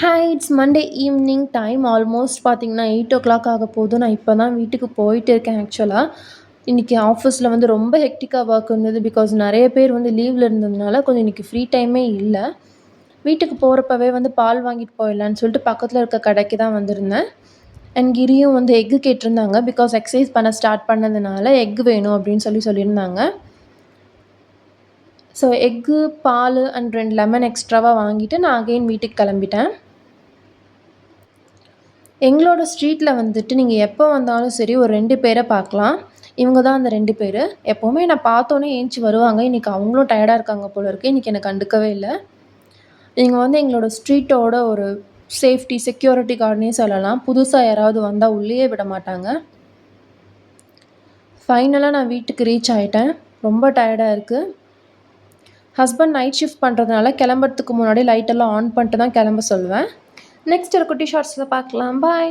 Hi it's Monday evening time almost பார்த்தீங்கன்னா 8 ஆக போகுது. நான் இப்போ தான் வீட்டுக்கு போயிட்டு இருக்கேன் ஆக்சுவலாக. இன்றைக்கி ஆஃபீஸில் வந்து ரொம்ப ஹெக்டிக்காக ஒர்க் இருந்தது. பிகாஸ் நிறைய பேர் வந்து லீவில் இருந்ததுனால கொஞ்சம் இன்றைக்கி ஃப்ரீ டைமே இல்லை. வீட்டுக்கு போகிறப்பவே வந்து பால் வாங்கிட்டு போயிடலான்னு சொல்லிட்டு பக்கத்தில் இருக்க கடைக்கு தான் வந்திருந்தேன். அண்ட் கிரியும் வந்து எக்கு கேட்டிருந்தாங்க. பிகாஸ் எக்ஸசைஸ் பண்ண ஸ்டார்ட் பண்ணதுனால எக்கு வேணும் அப்படின்னு சொல்லியிருந்தாங்க. ஸோ எக்கு, பால் அண்ட் 2 லெமன் எக்ஸ்ட்ராவாக வாங்கிட்டு நான் அகைன் வீட்டுக்கு கிளம்பிட்டேன். எங்களோட ஸ்ட்ரீட்டில் வந்துட்டு நீங்கள் எப்போ வந்தாலும் சரி ஒரு 2 பேரை பார்க்கலாம். இவங்க தான் அந்த 2 பேர். எப்போவுமே நான் பார்த்தோன்னே ஏந்திச்சி வருவாங்க. இன்றைக்கி அவங்களும் டயர்டாக இருக்காங்க போல இருக்குது. இன்றைக்கி என்னை கண்டுக்கவே இல்லை. இவங்க வந்து எங்களோட ஸ்ட்ரீட்டோட ஒரு சேஃப்டி, செக்யூரிட்டி கார்டுனே சொல்லலாம். புதுசாக யாராவது வந்தால் உள்ளேயே விட மாட்டாங்க. ஃபைனலாக நான் வீட்டுக்கு ரீச் ஆகிட்டேன். ரொம்ப டயர்டாக இருக்குது. ஹஸ்பண்ட் நைட் ஷிஃப்ட் பண்ணுறதுனால கிளம்புறதுக்கு முன்னாடி லைட்டெல்லாம் ஆன் பண்ணிட்டு தான் கிளம்ப சொல்லுவேன். நெக்ஸ்ட் ஒரு குட்டி ஷார்ட்ஸில் பார்க்கலாம். பாய்.